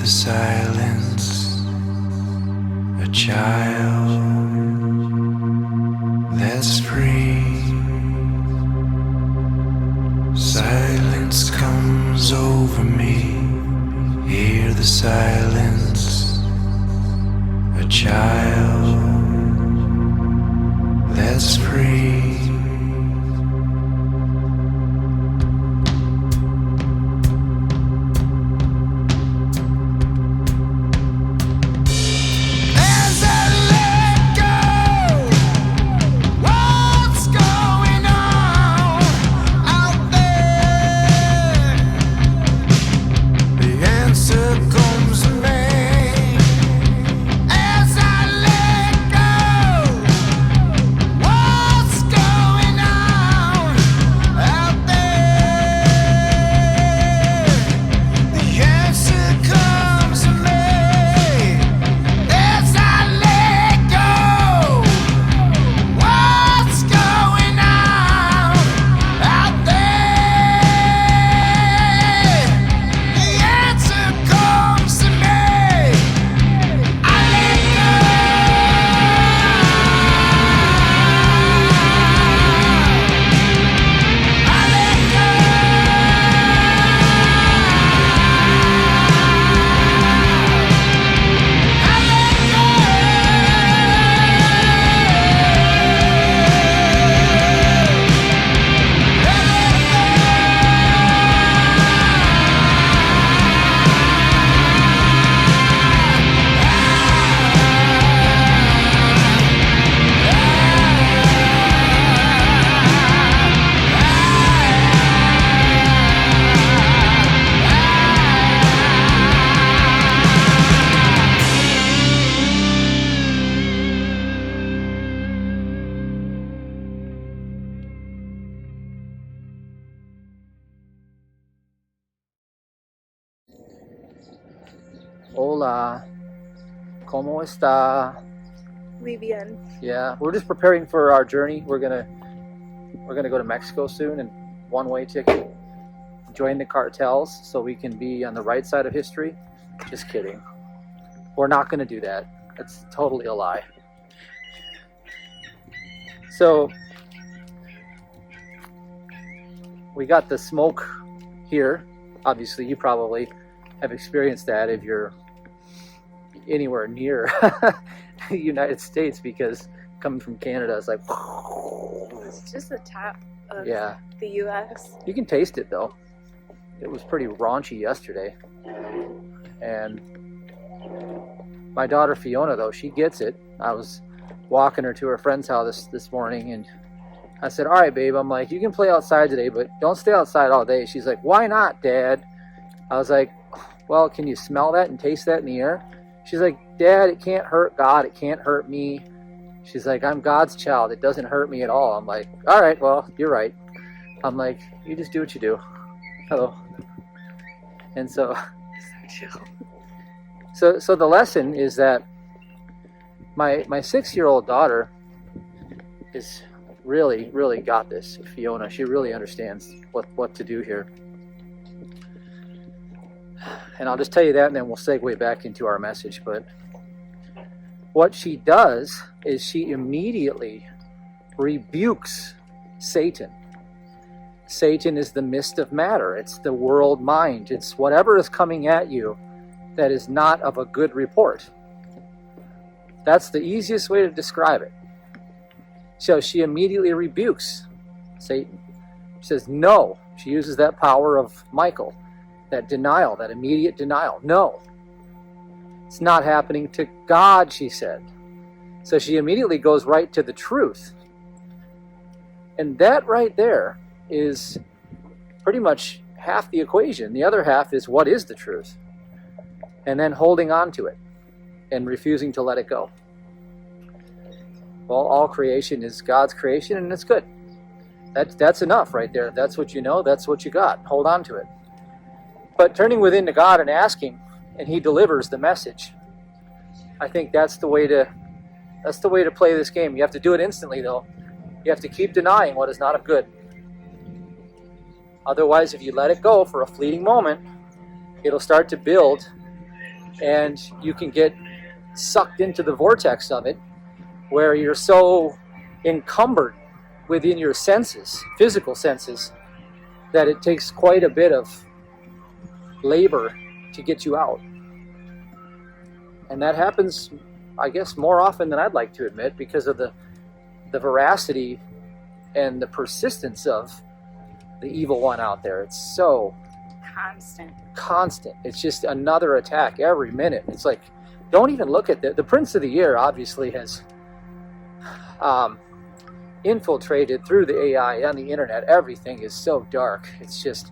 the silence, a child that's free. Silence comes over me. Hear the silence, a child that's free. Hola, ¿cómo está? Muy bien. Yeah, we're just preparing for our journey. We're gonna go to Mexico soon, and one-way ticket. Join the cartels so we can be on the right side of history. Just kidding. We're not gonna do that. That's totally a lie. So we got the smoke here. Obviously, you probably have experienced that if you're anywhere near the United States, because coming from Canada is like It's just the top of yeah. the US. You can taste it though. It was pretty raunchy yesterday. And my daughter Fiona though, she gets it. I was walking her to her friend's house this morning, and I said, all right babe, I'm like, you can play outside today, but don't stay outside all day. She's like, why not, Dad? I was like, well, can you smell that and taste that in the air? She's like, Dad, it can't hurt God. It can't hurt me. She's like, I'm God's child. It doesn't hurt me at all. I'm like, all right, well, you're right. I'm like, you just do what you do. Hello. And so the lesson is that my 6-year-old daughter is really got this. Fiona, she really understands what to do here. And I'll just tell you that, and then we'll segue back into our message. But what she does is she immediately rebukes Satan. Satan is the mist of matter. It's the world mind. It's whatever is coming at you that is not of a good report. That's the easiest way to describe it. So she immediately rebukes Satan. She says, no. She uses that power of Michael. That denial, that immediate denial. No, it's not happening to God, she said. So she immediately goes right to the truth. And that right there is pretty much half the equation. The other half is, what is the truth? And then holding on to it and refusing to let it go. Well, all creation is God's creation, and it's good. That's enough right there. If that's what you know, that's what you got. Hold on to it. But turning within to God and asking, and He delivers the message. I think that's the way to play this game. You have to do it instantly, though. You have to keep denying what is not of good. Otherwise, if you let it go for a fleeting moment, it'll start to build and you can get sucked into the vortex of it, where you're so encumbered within your senses, physical senses, that it takes quite a bit of labor to get you out. And that happens, I guess, more often than I'd like to admit, because of the veracity and the persistence of the evil one out there. It's so constant. It's just another attack every minute. It's like, don't even look at the Prince of the Air obviously has infiltrated through the AI on the internet. Everything is so dark. It's just,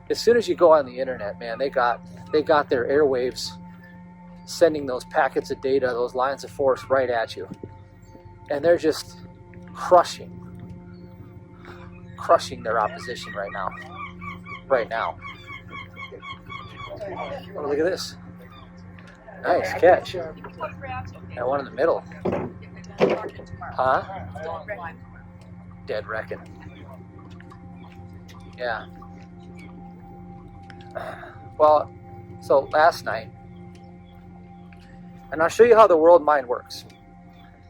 as soon as you go on the internet, man, they got their airwaves sending those packets of data, those lines of force right at you. And they're just crushing their opposition right now. Oh, look at this. Nice catch. That one in the middle. Huh? Dead reckon. Yeah. Well, so last night, and I'll show you how the world mind works.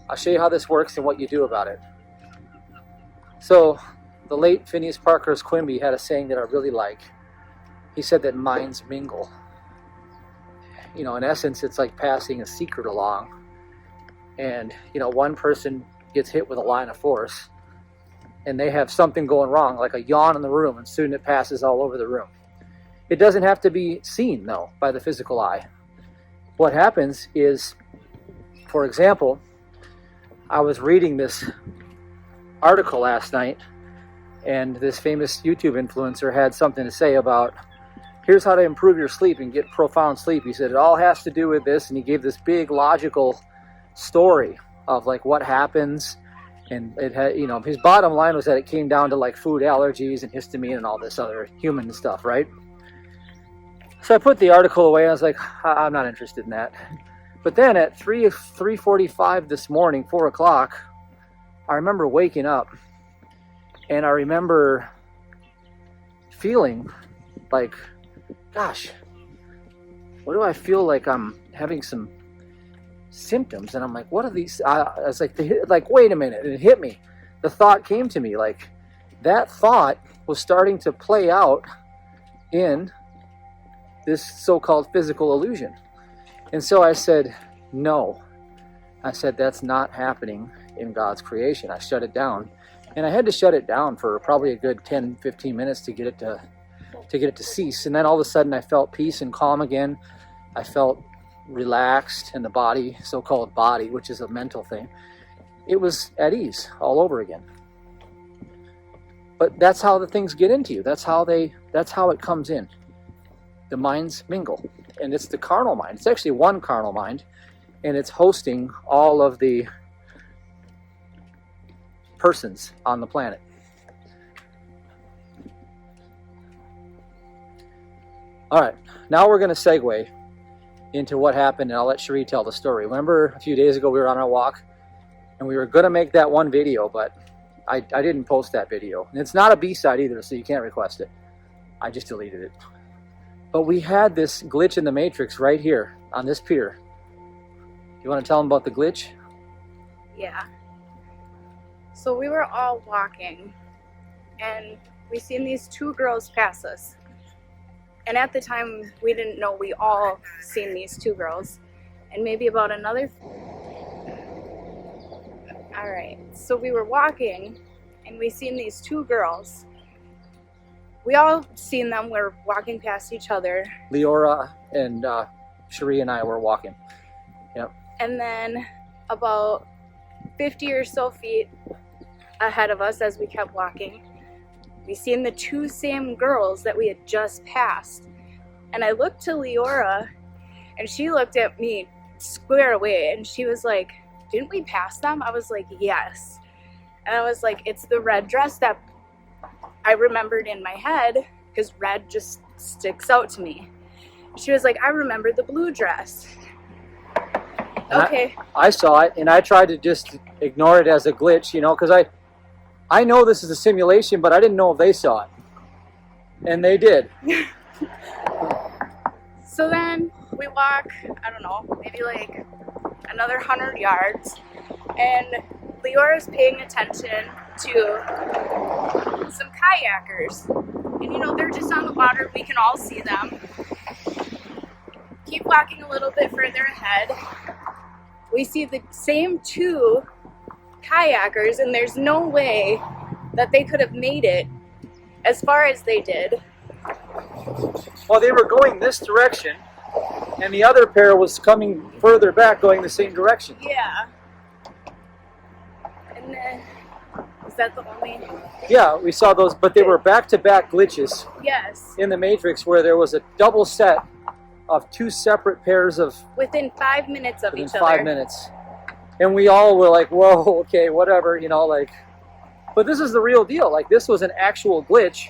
I'll show you how this works and what you do about it. So, the late Phineas Parkhurst Quimby had a saying that I really like. He said that minds mingle. You know, in essence, it's like passing a secret along. And, you know, one person gets hit with a line of force, and they have something going wrong, like a yawn in the room, and soon it passes all over the room. It doesn't have to be seen, though, by the physical eye. What happens is, for example, I was reading this article last night, and this famous YouTube influencer had something to say about, here's how to improve your sleep and get profound sleep. He said it all has to do with this, and he gave this big logical story of like what happens, and it had, you know, his bottom line was that it came down to like food allergies and histamine and all this other human stuff, right? So I put the article away, and I was like, I'm not interested in that. But then at 3:45 this morning, 4 o'clock, I remember waking up, and I remember feeling like, gosh, what do I feel like I'm having some symptoms? And I'm like, what are these? I was like, wait a minute. And it hit me. The thought came to me, like, that thought was starting to play out in this so-called physical illusion. And so I said, no. I said, that's not happening in God's creation. I shut it down. And I had to shut it down for probably a good 10, 15 minutes to get it to cease. And then all of a sudden I felt peace and calm again. I felt relaxed, and the body, so-called body, which is a mental thing, it was at ease all over again. But that's how the things get into you. That's how it comes in. The minds mingle. And it's the carnal mind. It's actually one carnal mind, and it's hosting all of the persons on the planet. All right, now we're going to segue into what happened, and I'll let Cherie tell the story. Remember a few days ago we were on our walk, and we were going to make that one video, but I didn't post that video. And it's not a B-side either, so you can't request it. I just deleted it. But we had this glitch in the matrix right here on this pier. You want to tell them about the glitch? Yeah. So we were all walking, and we seen these two girls pass us. And at the time, we didn't know we all seen these two girls. And maybe about another... Alright, so we were walking, and we seen these two girls. We all seen them. We're walking past each other. Leora and Cherie and I were walking. Yep. And then about 50 or so feet ahead of us, as we kept walking, we seen the two same girls that we had just passed. And I looked to Leora, and she looked at me square away, and she was like, didn't we pass them? I was like, yes. And I was like, it's the red dress that I remembered in my head, because red just sticks out to me. She was like, I remember the blue dress. And okay. I saw it, and I tried to just ignore it as a glitch, you know, because I know this is a simulation, but I didn't know if they saw it. And they did. So then we walk, I don't know, maybe like another 100 yards, and Leora is paying attention to some kayakers. And you know, they're just on the water, we can all see them. Keep walking a little bit further ahead. We see the same two kayakers, and there's no way that they could have made it as far as they did. Well, they were going this direction, and the other pair was coming further back, going the same direction. Yeah. And then, is that the only? Yeah, we saw those, but they were back-to-back glitches Yes. in the Matrix where there was a double set of two separate pairs of Within 5 minutes of within each other. 5 minutes. And we all were like, whoa, okay, whatever, you know, like, but this is the real deal. Like, this was an actual glitch,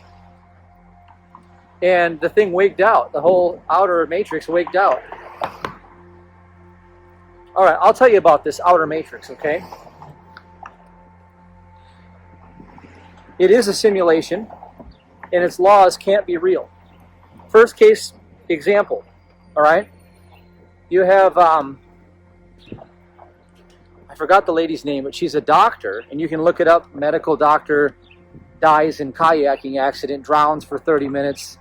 and the thing wigged out. The whole outer matrix wigged out. All right, I'll tell you about this outer matrix, okay? It is a simulation, and its laws can't be real. First case example, all right? You have, I forgot the lady's name, but she's a doctor, and you can look it up. Medical doctor dies in kayaking accident, drowns for 30 minutes,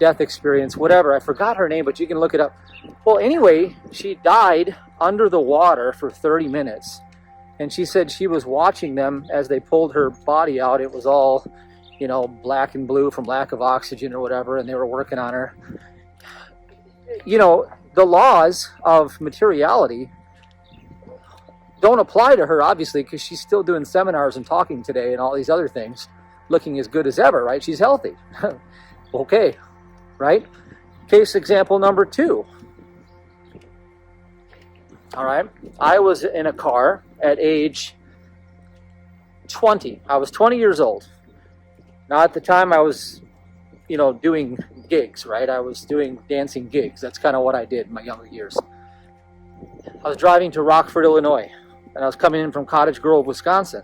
death experience, whatever. I forgot her name, but you can look it up. Well, anyway, she died under the water for 30 minutes, and she said she was watching them as they pulled her body out. It was all, you know, black and blue from lack of oxygen or whatever, and they were working on her. You know, the laws of materiality don't apply to her, obviously, because she's still doing seminars and talking today and all these other things, looking as good as ever, right? She's healthy. Okay, right? Case example number 2. All right, I was in a car at age 20. I was 20 years old. Now, at the time, I was, you know, doing gigs, right? I was doing dancing gigs. That's kind of what I did in my younger years. I was driving to Rockford, Illinois, and I was coming in from Cottage Grove, Wisconsin.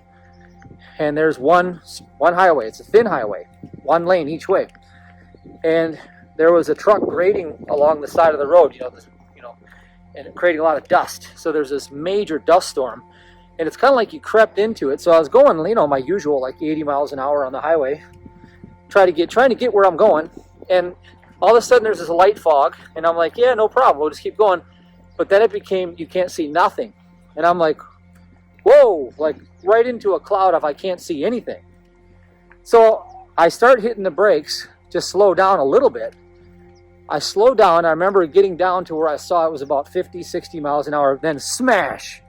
And there's one highway. It's a thin highway, one lane each way. And there was a truck grading along the side of the road, and creating a lot of dust. So there's this major dust storm, and it's kind of like you crept into it. So I was going, my usual, like 80 miles an hour on the highway, trying to get where I'm going. And all of a sudden there's this light fog, and I'm like, yeah, no problem, we'll just keep going. But then it became, you can't see nothing. And I'm like, whoa, like right into a cloud of I can't see anything. So I start hitting the brakes, just slow down a little bit. I slowed down. I remember getting down to where I saw it was about 50, 60 miles an hour, then smash.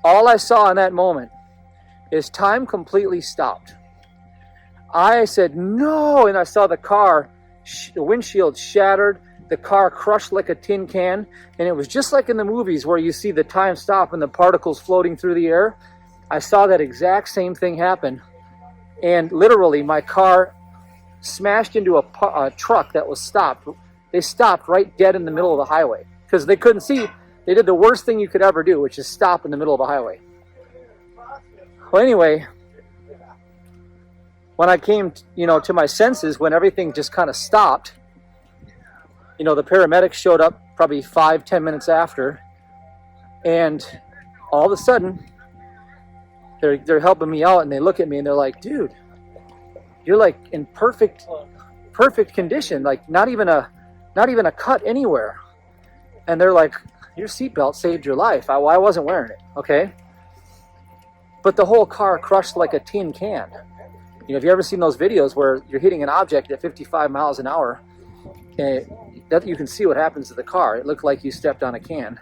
All I saw in that moment is time completely stopped. I said, no, and I saw the car, the windshield shattered, the car crushed like a tin can, and it was just like in the movies where you see the time stop and the particles floating through the air. I saw that exact same thing happen, and literally my car smashed into a truck that was stopped. They stopped right dead in the middle of the highway because they couldn't see. They did the worst thing you could ever do, which is stop in the middle of a highway. Well, anyway, when I came, to my senses, when everything just kind of stopped, the paramedics showed up probably 5-10 minutes after, and all of a sudden, they're helping me out, and they look at me and they're like, dude, you're like in perfect condition, like not even a cut anywhere. And they're like, your seatbelt saved your life. I wasn't wearing it, okay? But the whole car crushed like a tin can. Have you ever seen those videos where you're hitting an object at 55 miles an hour, and that you can see what happens to the car? It looked like you stepped on a can.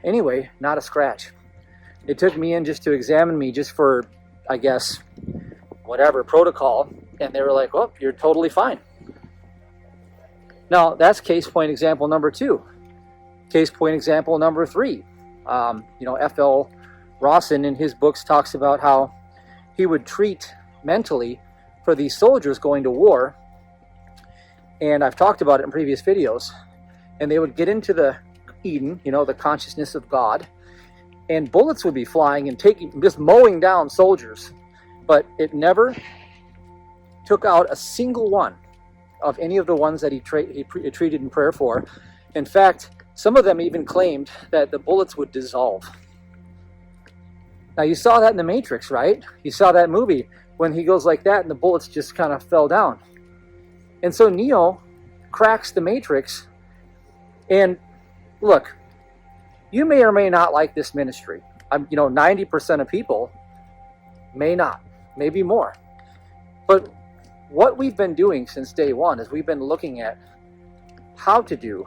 Anyway, not a scratch. They took me in just to examine me, just for, I guess, whatever protocol, and they were like, oh, you're totally fine. Now, that's case point example number 2. Case point example number 3. F.L. Rawson in his books talks about how he would treat mentally for these soldiers going to war, and I've talked about it in previous videos, and they would get into the Eden, the consciousness of God, and bullets would be flying and just mowing down soldiers. But it never took out a single one. of any of the ones that he treated in prayer for. In fact, some of them even claimed that the bullets would dissolve. Now, you saw that in The Matrix, right? You saw that movie when he goes like that and the bullets just kind of fell down. And so Neo cracks the Matrix. And look, you may or may not like this ministry. 90% of people may not, maybe more. But what we've been doing since day one is we've been looking at how to do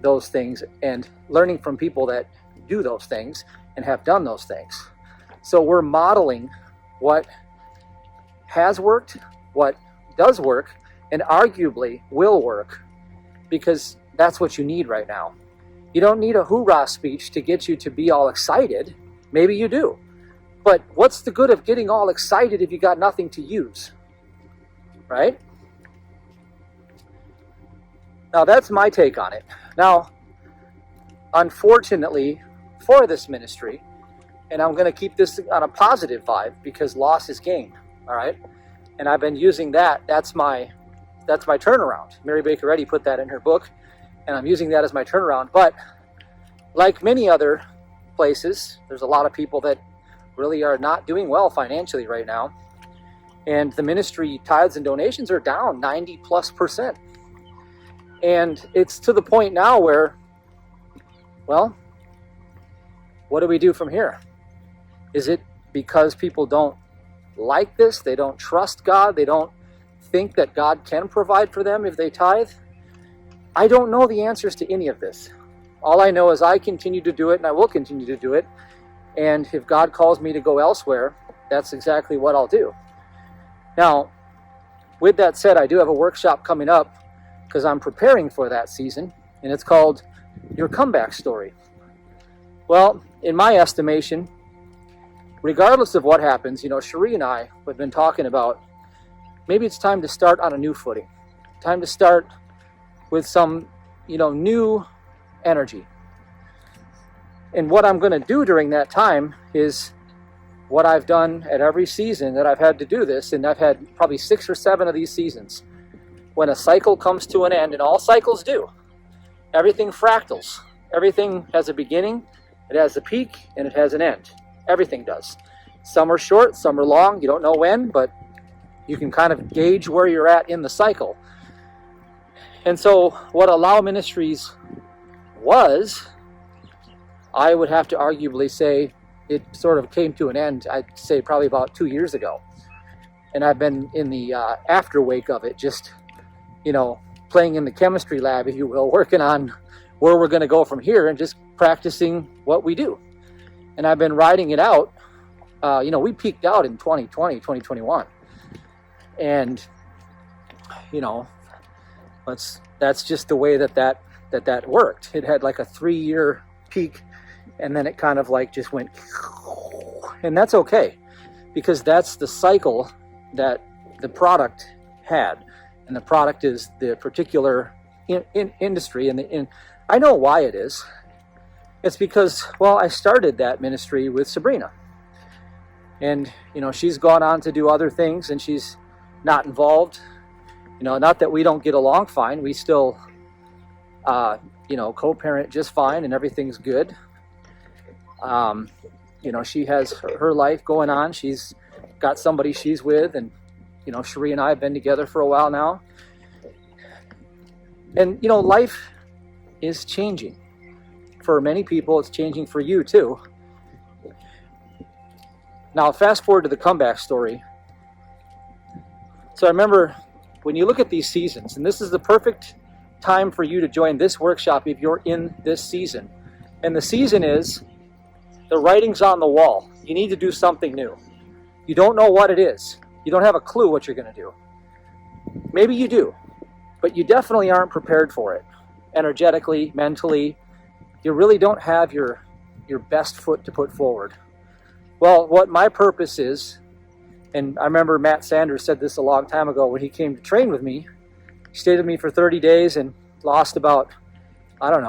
those things and learning from people that do those things and have done those things. So we're modeling what has worked, what does work, and arguably will work, because that's what you need right now. You don't need a hoorah speech to get you to be all excited. Maybe you do. But what's the good of getting all excited if you got nothing to use? Right? Now, that's my take on it. Now, unfortunately for this ministry, and I'm going to keep this on a positive vibe because loss is gain, all right? And I've been using that. That's my turnaround. Mary Baker Eddy put that in her book, and I'm using that as my turnaround. But like many other places, there's a lot of people that really are not doing well financially right now. And the ministry tithes and donations are down 90+%. And it's to the point now where, well, what do we do from here? Is it because people don't like this? They don't trust God? They don't think that God can provide for them if they tithe? I don't know the answers to any of this. All I know is I continue to do it, and I will continue to do it. And if God calls me to go elsewhere, that's exactly what I'll do. Now, with that said, I do have a workshop coming up because I'm preparing for that season, and it's called Your Comeback Story. Well, in my estimation, regardless of what happens, Cherie and I have been talking about maybe it's time to start on a new footing. Time to start with some, new energy. And what I'm going to do during that time is what I've done at every season that I've had to do this, and I've had probably 6 or 7 of these seasons. When a cycle comes to an end, and all cycles do, everything fractals. Everything has a beginning, it has a peak, and it has an end. Everything does. Some are short, some are long. You don't know when, but you can kind of gauge where you're at in the cycle. And so what Allow Ministries was, I would have to arguably say it sort of came to an end, I'd say probably about 2 years ago. And I've been in the afterwake of it, just, playing in the chemistry lab, if you will, working on where we're going to go from here and just practicing what we do. And I've been writing it out. We peaked out in 2020, 2021. And, that's just the way that worked. It had like a 3-year peak, and then it kind of like just went, and that's okay, because that's the cycle that the product had. And the product is the particular industry. And I know why it is. It's because, I started that ministry with Sabrina. And, she's gone on to do other things, and she's not involved. Not that we don't get along fine. We still, co-parent just fine, and everything's good. She has her life going on. She's got somebody she's with, and Cherie and I have been together for a while now. And, life is changing. For many people, it's changing for you too. Now, fast forward to the comeback story. So I remember when you look at these seasons, and this is the perfect time for you to join this workshop if you're in this season. And the season is, the writing's on the wall. You need to do something new. You don't know what it is. You don't have a clue what you're going to do. Maybe you do, but you definitely aren't prepared for it. Energetically, mentally, you really don't have your best foot to put forward. Well, what my purpose is, and I remember Matt Sanders said this a long time ago when he came to train with me. He stayed with me for 30 days and lost about,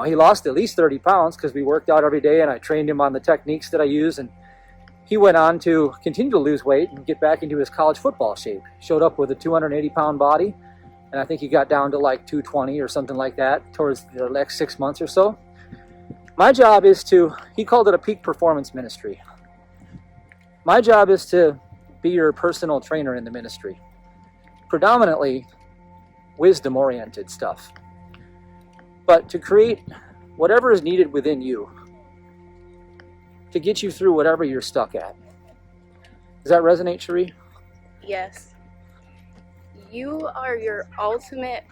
he lost at least 30 pounds because we worked out every day and I trained him on the techniques that I use, and he went on to continue to lose weight and get back into his college football shape. Showed up with a 280-pound body, and and I think he got down to like 220 or something like that towards the next 6 months or so. My job is to, he called it a peak performance ministry. My job is to be your personal trainer in the ministry. Predominantly wisdom-oriented stuff. But to create whatever is needed within you to get you through whatever you're stuck at. Does that resonate, Cherie? Yes. You are your ultimate.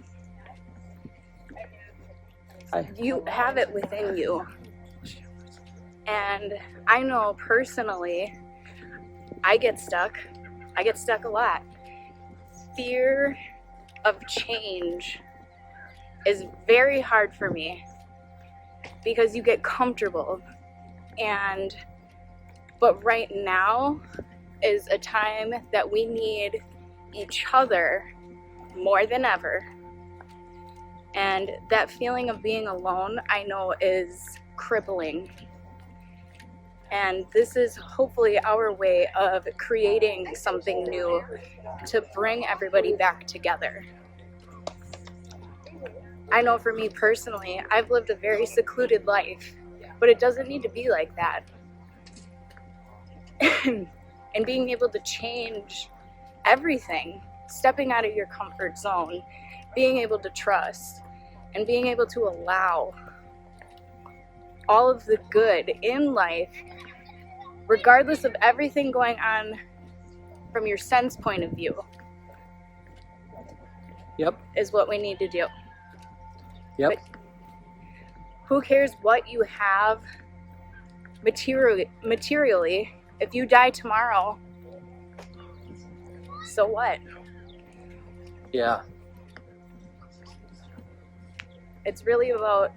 You have it within you. And I know personally, I get stuck. I get stuck a lot. Fear of change is very hard for me because you get comfortable. But right now is a time that we need each other more than ever. And that feeling of being alone, I know, is crippling. And this is hopefully our way of creating something new to bring everybody back together. I know for me personally, I've lived a very secluded life, but it doesn't need to be like that. And being able to change everything, stepping out of your comfort zone, being able to trust, and being able to allow all of the good in life, regardless of everything going on from your sense point of view. Yep. Is what we need to do. Yep. But who cares what you have materially? If you die tomorrow, so what? Yeah. It's really about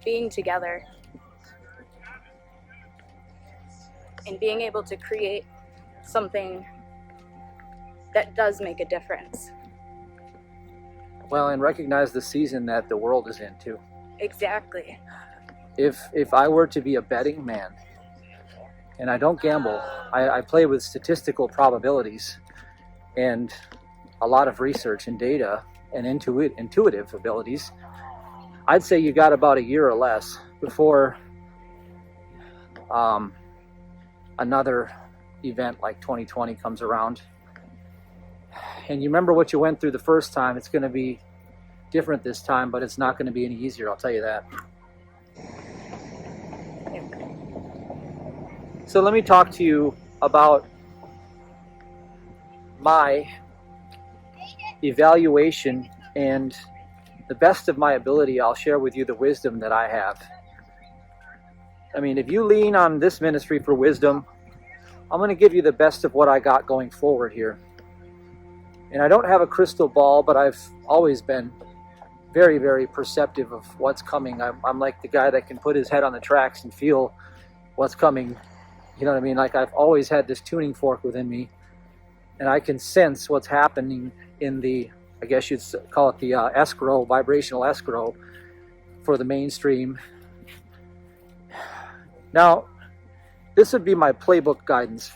being together and being able to create something that does make a difference. Well, and recognize the season that the world is in too. Exactly. If I were to be a betting man, and I don't gamble, I play with statistical probabilities and a lot of research and data and intuitive abilities, I'd say you got about a year or less before another event like 2020 comes around. And you remember what you went through the first time. It's going to be different this time, but it's not going to be any easier, I'll tell you that. So let me talk to you about my evaluation, and the best of my ability, I'll share with you the wisdom that I have. I mean, if you lean on this ministry for wisdom, I'm going to give you the best of what I got going forward here. And I don't have a crystal ball, but I've always been very, very perceptive of what's coming. I'm like the guy that can put his head on the tracks and feel what's coming. You know what I mean? Like, I've always had this tuning fork within me, and I can sense what's happening in the, I guess you'd call it the escrow, vibrational escrow for the mainstream. Now, this would be my playbook guidance.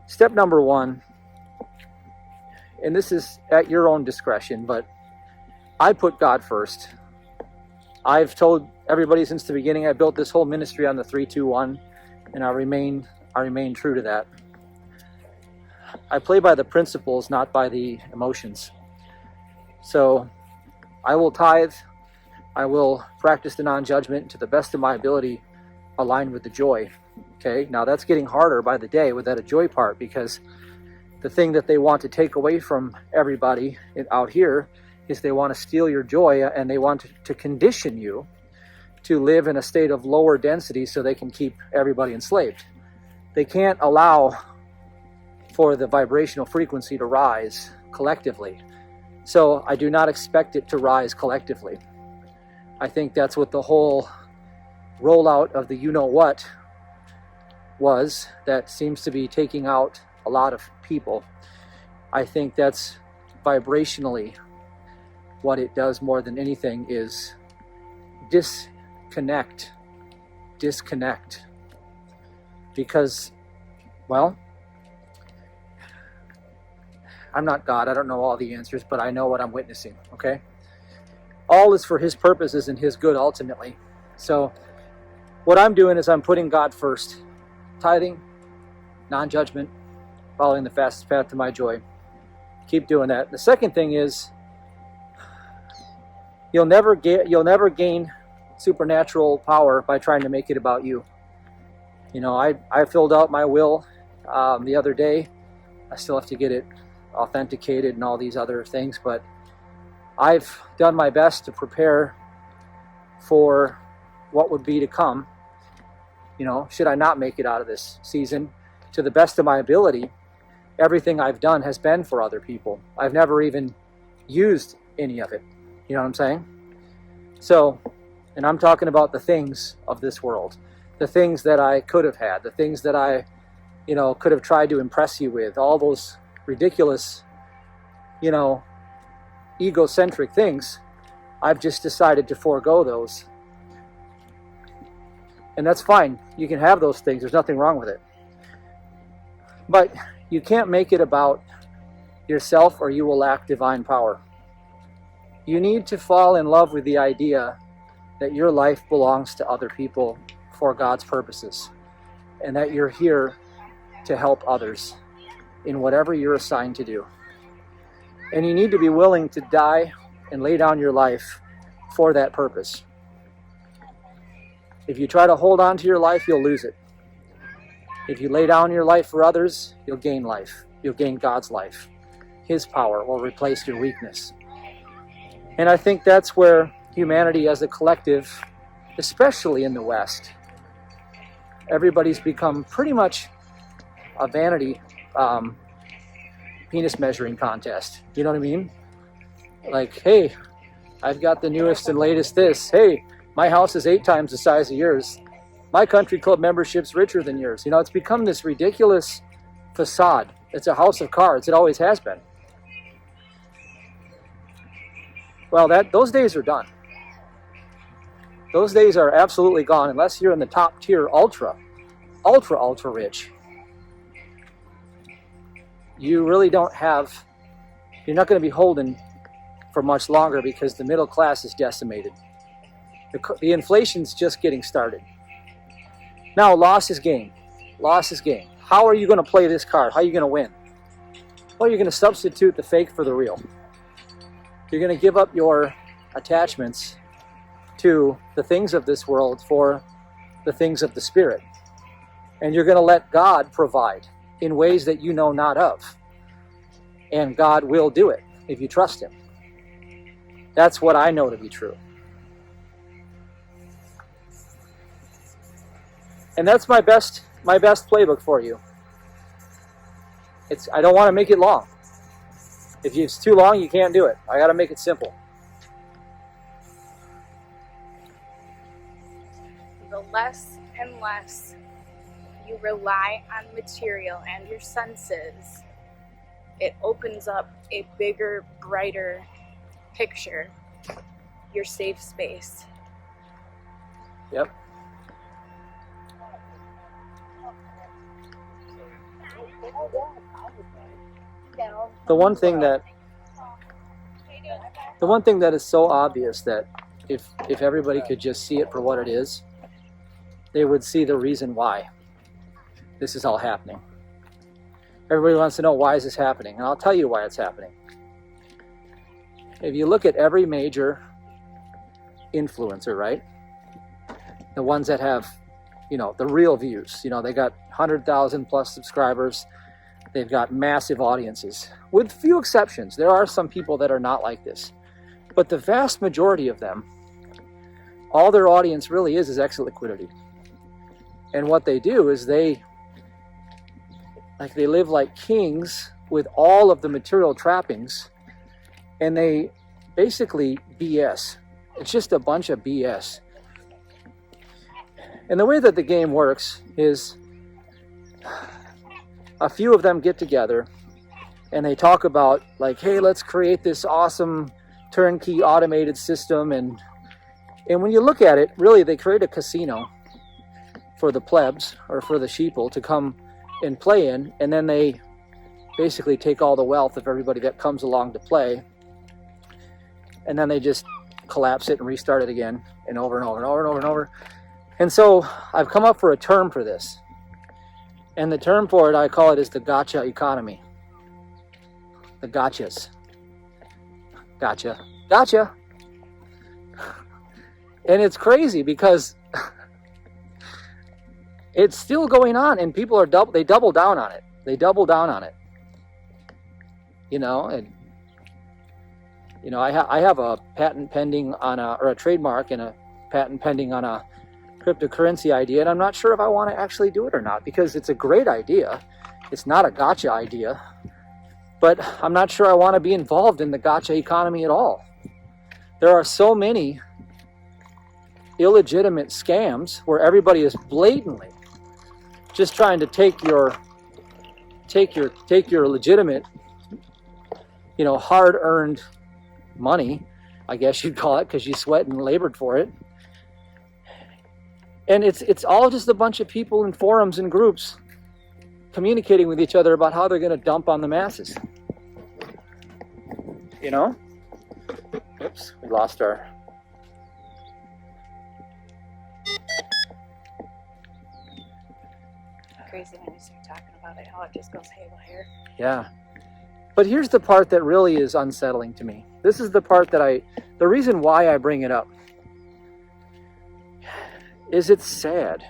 Step number one, and this is at your own discretion, but I put God first. I've told everybody since the beginning, I built this whole ministry on the 3-2-1, and I remain true to that. I play by the principles, not by the emotions. So I will tithe. I will practice the non-judgment to the best of my ability, aligned with the joy. Okay, now that's getting harder by the day with that joy part, because the thing that they want to take away from everybody out here is they want to steal your joy, and they want to condition you to live in a state of lower density so they can keep everybody enslaved. They can't allow for the vibrational frequency to rise collectively. So I do not expect it to rise collectively. I think that's what the whole rollout of the you-know-what was, that seems to be taking out a lot of people. I think that's vibrationally what it does more than anything, is disconnect. Because, well, I'm not God. I don't know all the answers, but I know what I'm witnessing, okay? All is for his purposes and his good ultimately. So what I'm doing is I'm putting God first. Tithing, non-judgment, following the fastest path to my joy. Keep doing that. The second thing is you'll never gain supernatural power by trying to make it about you. You know, I filled out my will the other day. I still have to get it authenticated and all these other things, but I've done my best to prepare for what would be to come. You know, should I not make it out of this season, to the best of my ability, everything I've done has been for other people. I've never even used any of it. You know what I'm saying? So, and I'm talking about the things of this world, the things that I could have had, the things that I, you know, could have tried to impress you with, all those ridiculous, you know, egocentric things. I've just decided to forego those. And that's fine. You can have those things. There's nothing wrong with it. But you can't make it about yourself or you will lack divine power. You need to fall in love with the idea that your life belongs to other people for God's purposes, and that you're here to help others in whatever you're assigned to do. And you need to be willing to die and lay down your life for that purpose. If you try to hold on to your life, you'll lose it. If you lay down your life for others, you'll gain life. You'll gain God's life. His power will replace your weakness. And I think that's where humanity as a collective, especially in the West, everybody's become pretty much a vanity penis measuring contest. You know what I mean? Like, hey, I've got the newest and latest this. Hey, my house is 8 times the size of yours. My country club membership's richer than yours. You know, it's become this ridiculous facade. It's a house of cards. It always has been. Well, those days are done. Those days are absolutely gone unless you're in the top tier ultra rich. You really don't have, you're not going to be holding for much longer because the middle class is decimated. The inflation's just getting started. Now, loss is gain. Loss is gain. How are you going to play this card? How are you going to win? Well, you're going to substitute the fake for the real. You're going to give up your attachments to the things of this world for the things of the Spirit. And you're going to let God provide in ways that you know not of. And God will do it if you trust Him. That's what I know to be true. And that's my best playbook for you. I don't want to make it long. If it's too long, you can't do it. I got to make it simple. The less and less you rely on material and your senses, it opens up a bigger, brighter picture, your safe space. Yep. The one thing that is so obvious that if everybody could just see it for what it is, they would see the reason why this is all happening. Everybody wants to know, why is this happening? And I'll tell you why it's happening. If you look at every major influencer, right? The ones that have, the real views, they got 100,000 plus subscribers. They've got massive audiences. With few exceptions, there are some people that are not like this. But the vast majority of them, all their audience really is exit liquidity. And what they do is they live like kings with all of the material trappings, and they basically BS. It's just a bunch of BS. And the way that the game works is a few of them get together and they talk about, like, hey, let's create this awesome turnkey automated system. And when you look at it, really, they create a casino for the plebs or for the sheeple to come and play in, and then they basically take all the wealth of everybody that comes along to play, and then they just collapse it and restart it again, and over and over and over and over and over. And so I've come up for a term for this. And the term for it, I call it, is the gotcha economy. The gotchas. Gotcha. Gotcha. And it's crazy because it's still going on, and people are they double down on it. They double down on it. You know, and you know, I have a patent pending on or a trademark and a patent pending on a cryptocurrency idea, and I'm not sure if I want to actually do it or not, because it's a great idea. It's not a gotcha idea, but I'm not sure I want to be involved in the gotcha economy at all. There are so many illegitimate scams where everybody is blatantly just trying to take your legitimate, you know, hard-earned money, I guess you'd call it, because you sweat and labored for it. And it's all just a bunch of people in forums and groups communicating with each other about how they're going to dump on the masses. You know? Oops, we lost our... Crazy when you start talking about it, how it just goes haywire. Yeah. But here's the part that really is unsettling to me. This is the part that the reason why I bring it up is it's sad.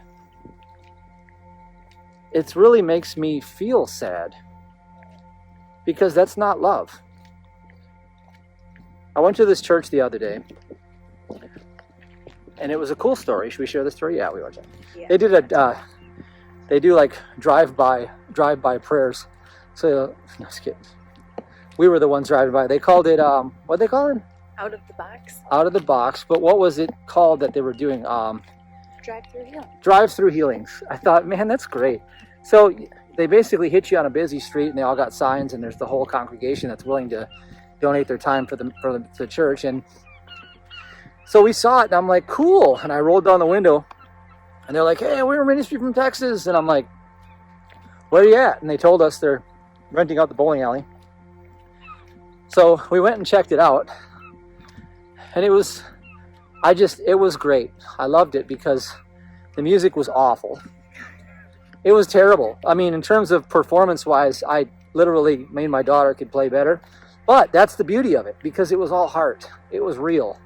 It really makes me feel sad, because that's not love. I went to this church the other day, and it was a cool story. Should we share the story? Yeah, we watch it. Yeah. They do like drive-by prayers. So, no, just kidding. We were the ones driving by. They called it, what'd they call it? Out of the box. Out of the box. But what was it called that they were doing? Drive-through healing. Drive-through healings. I thought, man, that's great. So they basically hit you on a busy street, and they all got signs, and there's the whole congregation that's willing to donate their time for the church. And so we saw it, and I'm like, cool. And I rolled down the window, and they're like, hey, we're ministry from Texas. And I'm like, where are you at? And they told us they're renting out the bowling alley. So we went and checked it out, and it was great. I loved it because the music was awful. It was terrible. I mean, in terms of performance-wise, I literally made my daughter could play better. But that's the beauty of it, because it was all heart. It was real.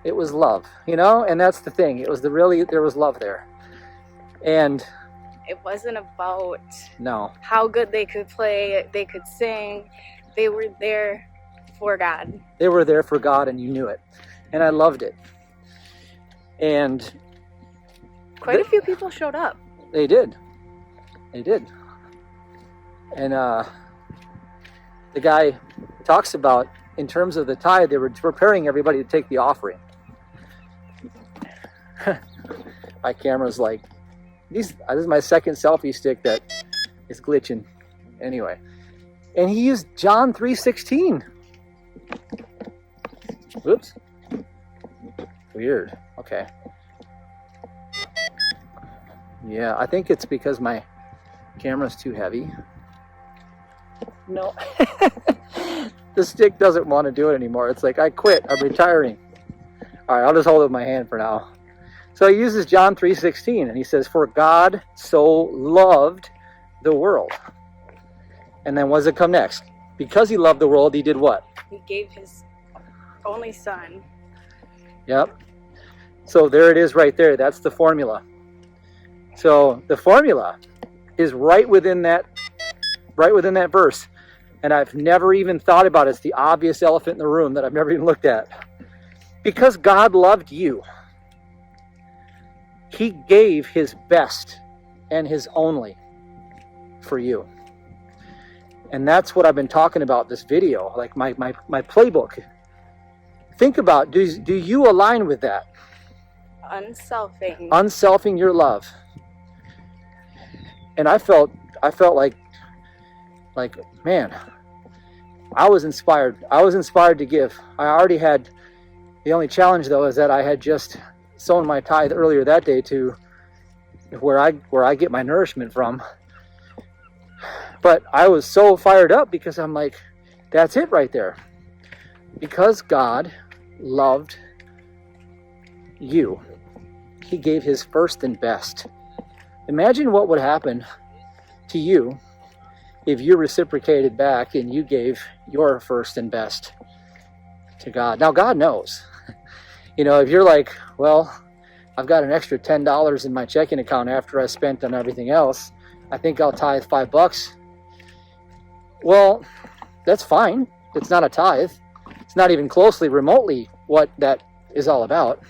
It was love, you know? And that's the thing. There was love there. And it wasn't about how good they could play, they could sing. They were there for God. They were there for God, and you knew it. And I loved it. And quite a few people showed up. They did. And the guy talks about, in terms of the tithe, they were preparing everybody to take the offering. My camera's like, this is my second selfie stick that is glitching. Anyway. And he used John 3:16. Whoops. Weird. Okay. Yeah, I think it's because my camera's too heavy. No. The stick doesn't want to do it anymore. It's like, I quit. I'm retiring. All right, I'll just hold it with my hand for now. So he uses John 3:16, and he says, for God so loved the world. And then what does it come next? Because he loved the world, he did what? He gave his only son. Yep. So there it is right there. That's the formula. So the formula is right within that verse. And I've never even thought about it. It's the obvious elephant in the room that I've never even looked at. Because God loved you, he gave his best and his only for you. And that's what I've been talking about this video, like my playbook. Think about, do you align with that? Unselfing your love. And I felt like, man, I was inspired. I was inspired to give. I already had, the only challenge though is that I had just sown my tithe earlier that day to where I get my nourishment from, But I was so fired up because I'm like, that's it right there. Because God loved you, he gave his first and best. Imagine what would happen to you if you reciprocated back and you gave your first and best to God. Now, God knows. If you're like, well, I've got an extra $10 in my checking account after I spent on everything else, I think I'll tithe $5. Well, that's fine. It's not a tithe. It's not even closely remotely what that is all about.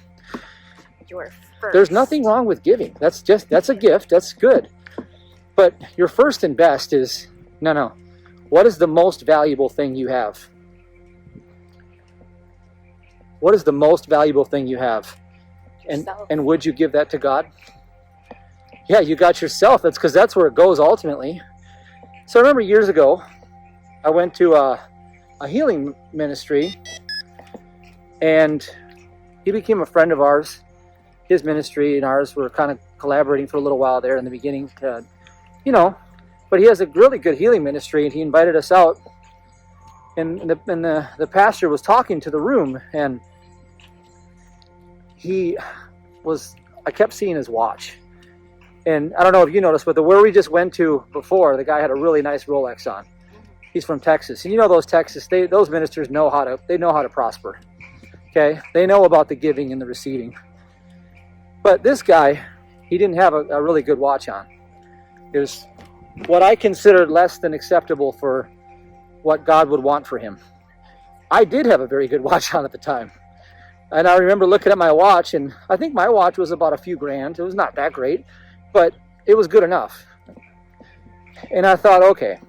Your first. There's nothing wrong with giving. That's a gift. That's good. But your first and best is, no. What is the most valuable thing you have? What is the most valuable thing you have? And would you give that to God? Yeah, you got yourself. That's because that's where it goes ultimately. So I remember years ago, I went to a healing ministry, and he became a friend of ours. His ministry and ours were kind of collaborating for a little while there in the beginning, but he has a really good healing ministry, and he invited us out, and the pastor was talking to the room, and I kept seeing his watch. And I don't know if you noticed, but where we just went to before, the guy had a really nice Rolex on. He's from Texas. And those ministers know how to prosper. Okay? They know about the giving and the receiving. But this guy, he didn't have a really good watch on. It was what I considered less than acceptable for what God would want for him. I did have a very good watch on at the time. And I remember looking at my watch, and I think my watch was about a few grand. It was not that great, but it was good enough. And I thought, okay,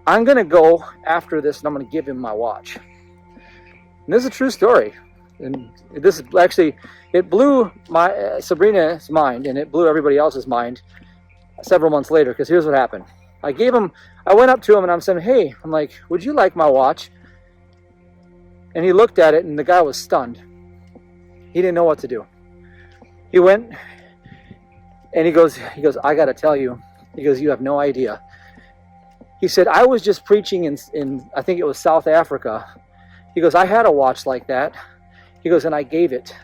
I'm going to go after this, and I'm going to give him my watch. And this is a true story. And this is actually, it blew Sabrina's mind, and it blew everybody else's mind several months later, because here's what happened. I went up to him, and I'm saying, hey, I'm like, would you like my watch? And he looked at it, and the guy was stunned. He didn't know what to do. He went, and he goes, I got to tell you. He goes, you have no idea. He said, I was just preaching in I think it was South Africa. He goes, I had a watch like that. He goes, and I gave it.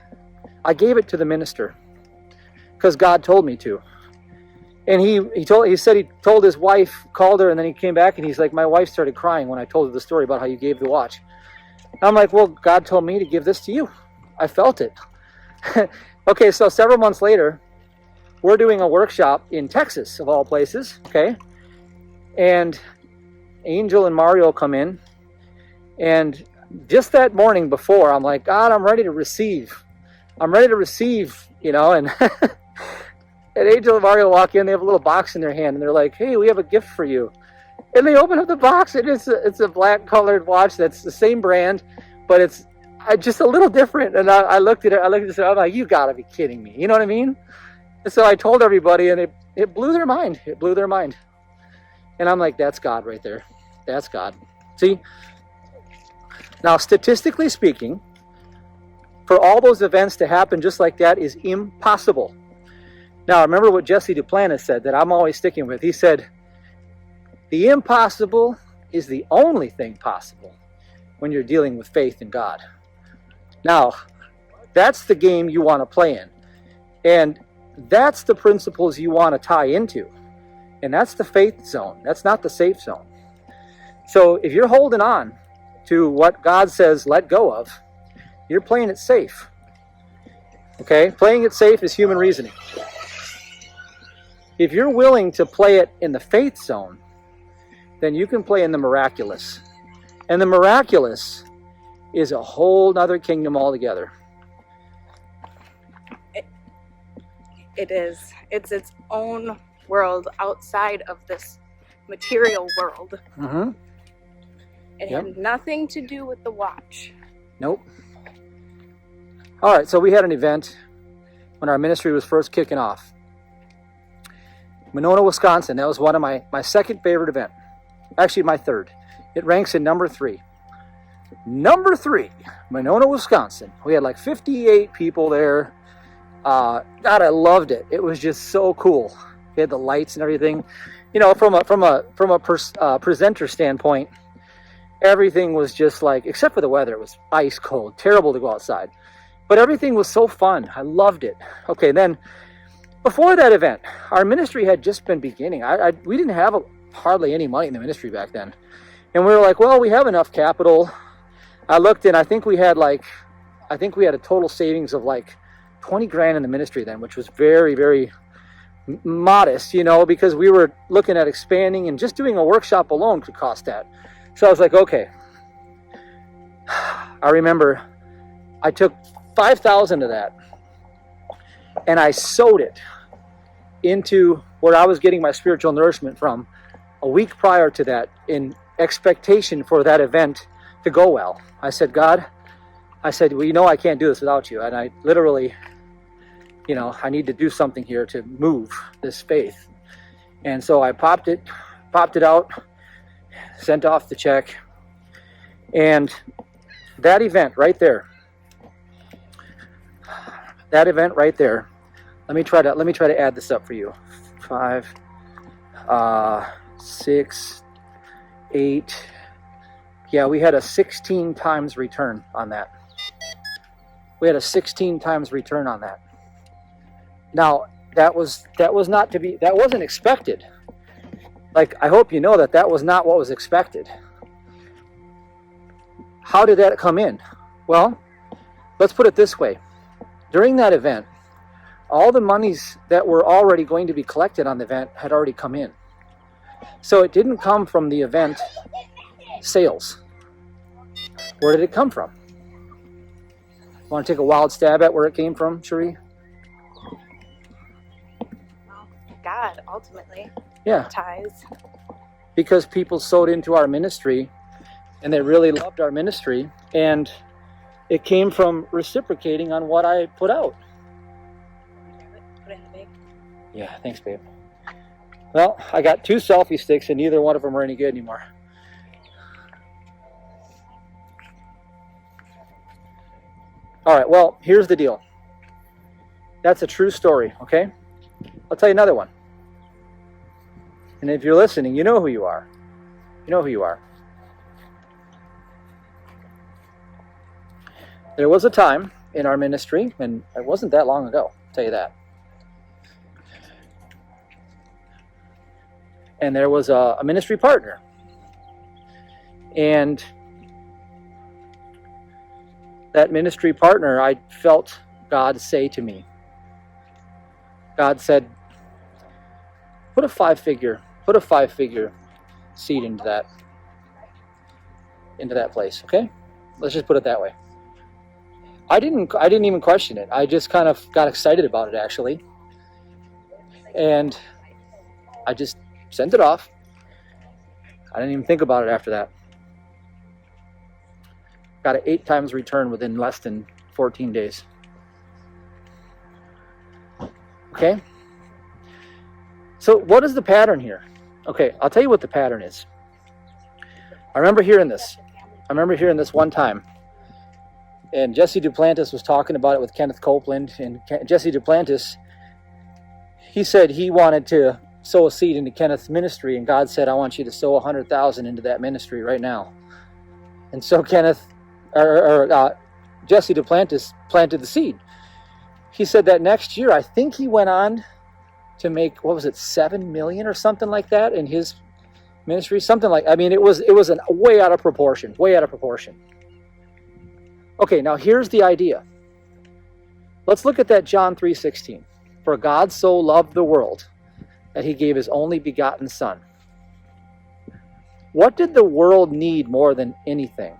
I gave it to the minister because God told me to. And he said he told his wife, called her, and then he came back, and he's like, my wife started crying when I told her the story about how you gave the watch. I'm like, well, God told me to give this to you. I felt it. Okay, so several months later, we're doing a workshop in Texas, of all places, okay? And Angel and Mario come in, and just that morning before, I'm like, God, I'm ready to receive. I'm ready to receive, and and Angel and Mario walk in, they have a little box in their hand, and they're like, hey, we have a gift for you. And they open up the box, and it's a black colored watch that's the same brand, but it's just a little different. And I looked at it, I'm like, you gotta be kidding me. You know what I mean? And so I told everybody, and it blew their mind. It blew their mind. And I'm like, that's God right there. That's God. See? Now, statistically speaking, for all those events to happen just like that is impossible. Now, remember what Jesse Duplantis said that I'm always sticking with. He said, the impossible is the only thing possible when you're dealing with faith in God. Now, that's the game you want to play in. And that's the principles you want to tie into. And that's the faith zone. That's not the safe zone. So if you're holding on to what God says let go of, you're playing it safe. Okay? Playing it safe is human reasoning. If you're willing to play it in the faith zone, then you can play in the miraculous. And the miraculous is a whole nother kingdom altogether. It is. It's its own world outside of this material world. Mm-hmm. It had nothing to do with the watch. Nope. All right, so we had an event when our ministry was first kicking off. Monona, Wisconsin. That was one of my second favorite event. Actually, my third. It ranks in number 3. Number 3, Monona, Wisconsin. We had like 58 people there. God, I loved it. It was just so cool. We had the lights and everything. from a presenter standpoint, everything was just like, except for the weather, it was ice cold, terrible to go outside. But everything was so fun. I loved it. Okay, then before that event, our ministry had just been beginning. We didn't have hardly any money in the ministry back then. And we were like, well, we have enough capital. I looked and I think we had a total savings of like 20 grand in the ministry then, which was very, very modest, because we were looking at expanding, and just doing a workshop alone could cost that. So I was like, okay. I remember I took 5,000 of that and I sowed it into where I was getting my spiritual nourishment from a week prior to that, in expectation for that event to go well. I said, God, well, I can't do this without you. And I literally, I need to do something here to move this faith. And so I popped it out, sent off the check. And that event right there, let me try to add this up for you. 5, 6, 8. Yeah, we had a 16 times return on that. Now, that wasn't expected. Like, I hope you know that was not what was expected. How did that come in? Well, let's put it this way. During that event, all the monies that were already going to be collected on the event had already come in. So it didn't come from the event sales. Where did it come from? Want to take a wild stab at where it came from, Cherie? God, ultimately. Yeah. Tithes. Because people sowed into our ministry, and they really loved our ministry, and it came from reciprocating on what I put out. Put it in the bag. Yeah, thanks, babe. Well, I got 2 selfie sticks, and neither one of them are any good anymore. All right, well, here's the deal. That's a true story, okay? I'll tell you another one. And if you're listening, you know who you are. There was a time in our ministry, and it wasn't that long ago, I'll tell you that. And there was a ministry partner. And that ministry partner, I felt God say to me. God said, put a five-figure seed into that place, okay? Let's just put it that way. I didn't even question it. I just kind of got excited about it, actually. And I just sent it off. I didn't even think about it after that. Got an 8 times return within less than 14 days. Okay? So what is the pattern here? Okay, I'll tell you what the pattern is. I remember hearing this one time. And Jesse Duplantis was talking about it with Kenneth Copeland. And Jesse Duplantis, he said he wanted to sow a seed into Kenneth's ministry. And God said, I want you to sow 100,000 into that ministry right now. And so Jesse Duplantis planted the seed. He said that next year, I think he went on to make, $7 million or something like that in his ministry? It was way out of proportion. Okay, now here's the idea. Let's look at that John 3:16. For God so loved the world that he gave his only begotten Son. What did the world need more than anything?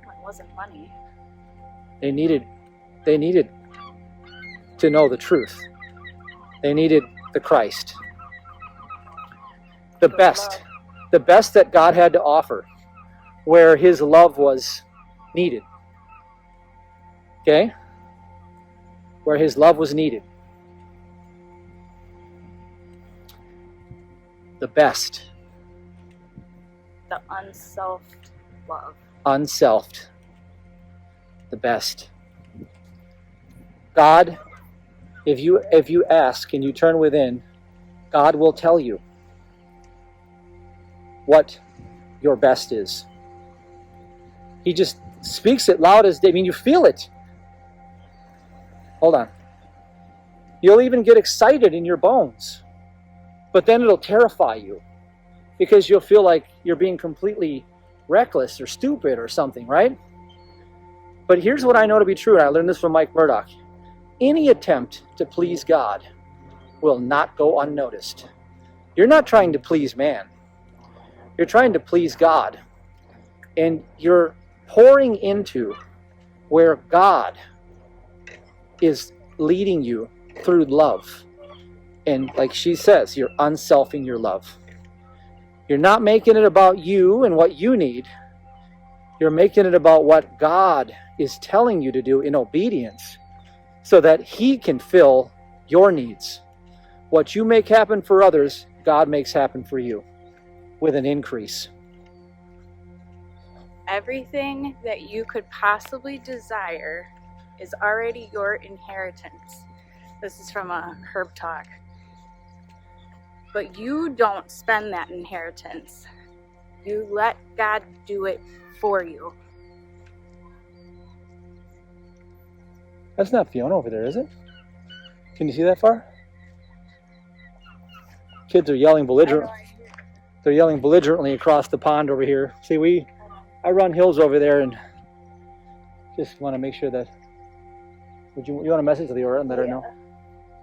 It wasn't money. They needed to know the truth. They needed the Christ. The best that God had to offer, where his love was needed. Okay? Where his love was needed. The best. The unselfed love. Unselfed. The best. God, if you ask and you turn within, God will tell you what your best is. He just speaks it loud as day. I mean, you feel it. Hold on. You'll even get excited in your bones. But then it'll terrify you because you'll feel like you're being completely reckless or stupid or something, right? But here's what I know to be true, and I learned this from Mike Murdoch. Any attempt to please God will not go unnoticed. You're not trying to please man. You're trying to please God. And you're pouring into where God is leading you through love. And like she says, you're unselfing your love. You're not making it about you and what you need. You're making it about what God is telling you to do in obedience so that He can fill your needs. What you make happen for others, God makes happen for you with an increase. Everything that you could possibly desire is already your inheritance. This is from a Herb Talk. But you don't spend that inheritance. You let God do it for you. That's not Fiona over there, is it? Can you see that far? Kids are yelling They're yelling belligerently across the pond over here. See, I run hills over there and just want to make sure that. You want a message to the Aura and let her know?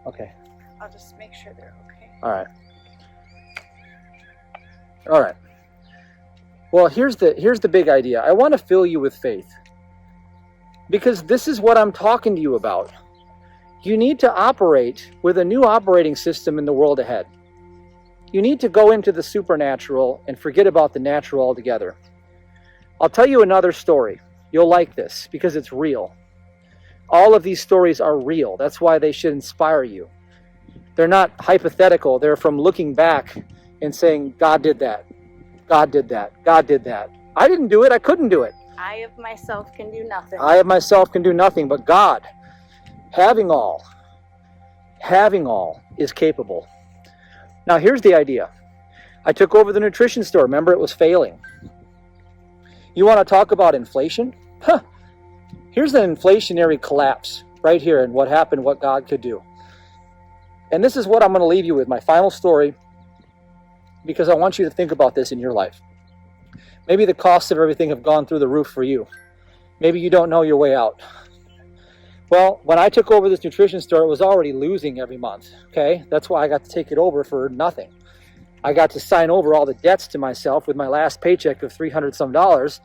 Okay. I'll just make sure they're okay. All right. Well, here's the big idea. I want to fill you with faith. Because this is what I'm talking to you about. You need to operate with a new operating system in the world ahead. You need to go into the supernatural and forget about the natural altogether. I'll tell you another story. You'll like this because it's real. All of these stories are real. That's why they should inspire you. They're not hypothetical. They're from looking back and saying, God did that. God did that. God did that. I didn't do it. I couldn't do it. I of myself can do nothing. I of myself can do nothing, but God, having all, is capable. Now, here's the idea. I took over the nutrition store. Remember, it was failing. You want to talk about inflation? Here's an inflationary collapse right here and what happened, what God could do. And this is what I'm going to leave you with, my final story, because I want you to think about this in your life. Maybe the costs of everything have gone through the roof for you. Maybe you don't know your way out. Well, when I took over this nutrition store, it was already losing every month, okay? That's why I got to take it over for nothing. I got to sign over all the debts to myself with my last paycheck of $300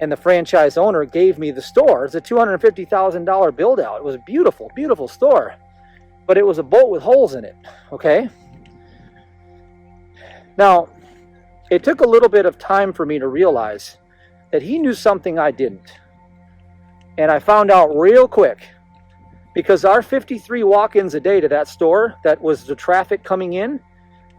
and the franchise owner gave me the store. It's a $250,000 build out. It was a beautiful, beautiful store, but it was a boat with holes in it, okay? Now, it took a little bit of time for me to realize that he knew something I didn't. And I found out real quick, because our 53 walk-ins a day to that store, that was the traffic coming in,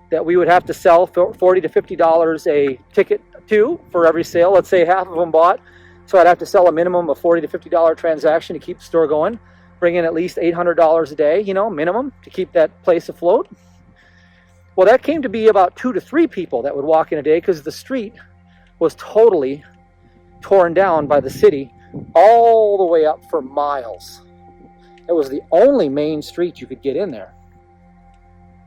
that we would have to sell $40 to $50 a ticket to for every sale. Let's say half of them bought. So I'd have to sell a minimum of $40 to $50 transaction to keep the store going, bring in at least $800 a day, minimum to keep that place afloat. Well, that came to be about 2 to 3 people that would walk in a day because the street was totally torn down by the city all the way up for miles. It was the only main street you could get in there.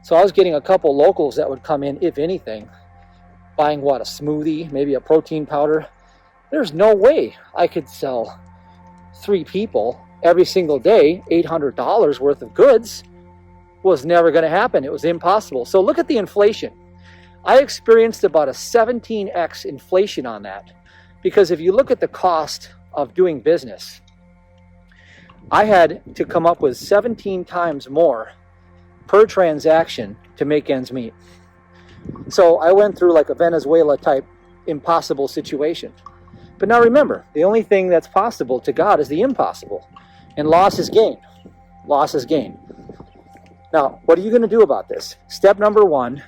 So I was getting a couple locals that would come in, if anything, buying a smoothie, maybe a protein powder. There's no way I could sell 3 people every single day $800 worth of goods. Was never going to happen. It was impossible. So look at the inflation. I experienced about a 17x inflation on that, because if you look at the cost of doing business, I had to come up with 17 times more per transaction to make ends meet. So I went through like a Venezuela type impossible situation. But now remember, the only thing that's possible to God is the impossible. And loss is gain. Loss is gain. Now, what are you going to do about this? Step number 1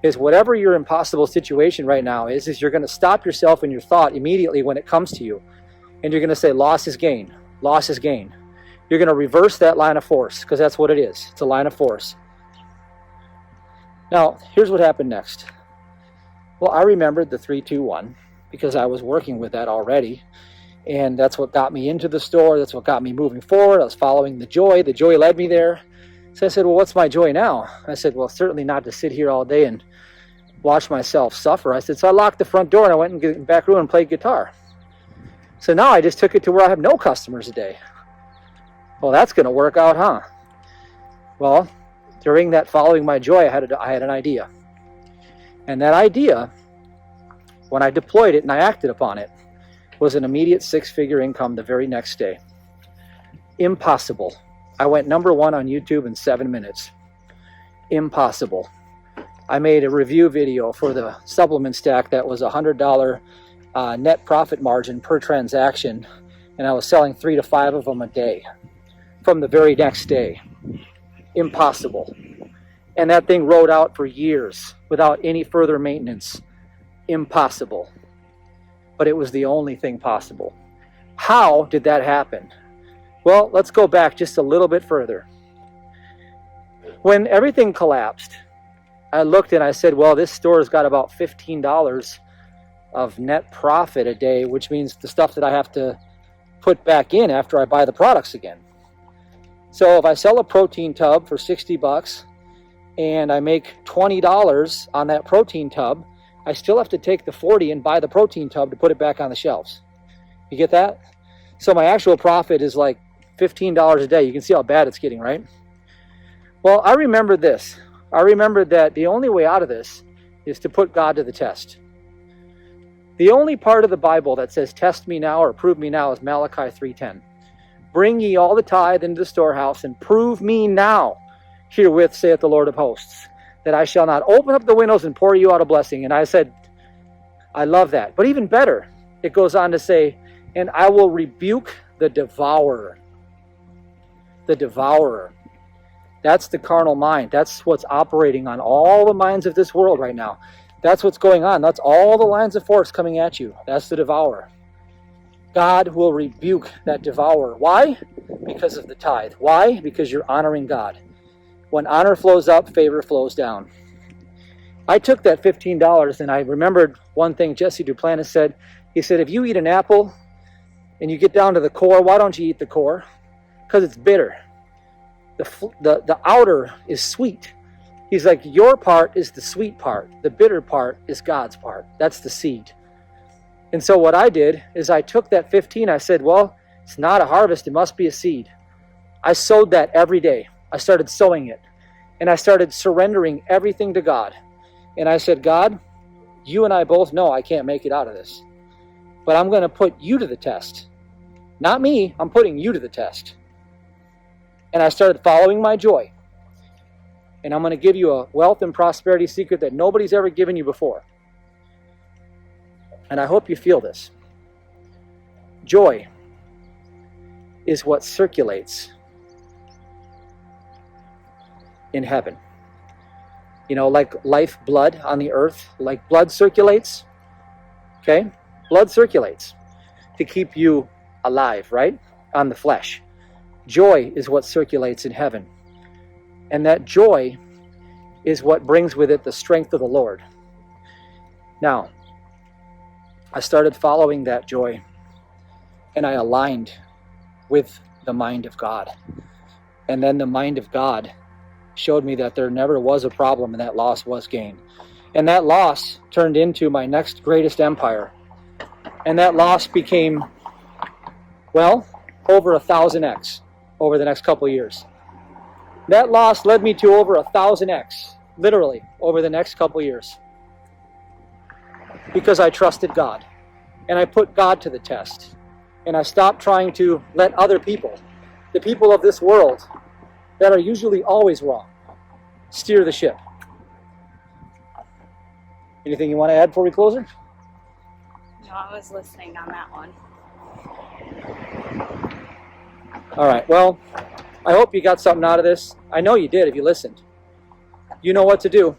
is whatever your impossible situation right now is you're going to stop yourself in your thought immediately when it comes to you. And you're going to say, loss is gain. Loss is gain. You're going to reverse that line of force, because that's what it is. It's a line of force. Now, here's what happened next. Well, I remembered the 3-2-1 because I was working with that already. And that's what got me into the store. That's what got me moving forward. I was following the joy. The joy led me there. So I said, well, what's my joy now? I said, well, certainly not to sit here all day and watch myself suffer. I said, so I locked the front door and I went in the back room and played guitar. So now I just took it to where I have no customers a day. Well, that's going to work out, huh? Well, during that following my joy, I had an idea. And that idea, when I deployed it and I acted upon it, was an immediate 6-figure income the very next day. Impossible. I went number 1 on YouTube in 7 minutes. Impossible. I made a review video for the supplement stack that was $100 net profit margin per transaction, and I was selling 3 to 5 of them a day from the very next day. Impossible. And that thing rode out for years without any further maintenance. Impossible. But it was the only thing possible. How did that happen? Well, let's go back just a little bit further. When everything collapsed, I looked and I said, well, this store's got about $15 of net profit a day, which means the stuff that I have to put back in after I buy the products again. So if I sell a protein tub for $60 and I make $20 on that protein tub, I still have to take the $40 and buy the protein tub to put it back on the shelves. You get that? So my actual profit is like $15 a day. You can see how bad it's getting, right? Well, I remember this. I remembered that the only way out of this is to put God to the test. The only part of the Bible that says test me now or prove me now is Malachi 3:10. Bring ye all the tithe into the storehouse and prove me now. Herewith saith the Lord of hosts, that I shall not open up the windows and pour you out a blessing. And I said, I love that. But even better, it goes on to say, and I will rebuke the devourer. The devourer. That's the carnal mind. That's what's operating on all the minds of this world right now. That's what's going on. That's all the lines of force coming at you. That's the devourer. God will rebuke that devourer. Why? Because of the tithe. Why? Because you're honoring God. When honor flows up, favor flows down. I took that $15 and I remembered one thing Jesse Duplantis said. He said, if you eat an apple and you get down to the core, why don't you eat the core? Because it's bitter. The outer is sweet. He's like, your part is the sweet part. The bitter part is God's part. That's the seed. And so what I did is I took that 15. I said, well, it's not a harvest. It must be a seed. I sowed that every day. I started sowing it. And I started surrendering everything to God. And I said, God, you and I both know I can't make it out of this. But I'm going to put you to the test. Not me. I'm putting you to the test. And I started following my joy. And I'm going to give you a wealth and prosperity secret that nobody's ever given you before. And I hope you feel this. Joy is what circulates in heaven. You know, like life blood on the earth, like blood circulates. Okay? Blood circulates to keep you alive, right? On the flesh. Joy is what circulates in heaven. And that joy is what brings with it the strength of the Lord. Now, I started following that joy, and I aligned with the mind of God. And then the mind of God showed me that there never was a problem and that loss was gain. And that loss turned into my next greatest empire. And that loss became, well, over 1,000x over the next couple of years. That loss led me to over 1,000x, literally, over the next couple of years. Because I trusted God. And I put God to the test. And I stopped trying to let other people, the people of this world, that are usually always wrong, steer the ship. Anything you want to add before we close it? No, I was listening on that one. All right, well, I hope you got something out of this. I know you did if you listened. You know what to do.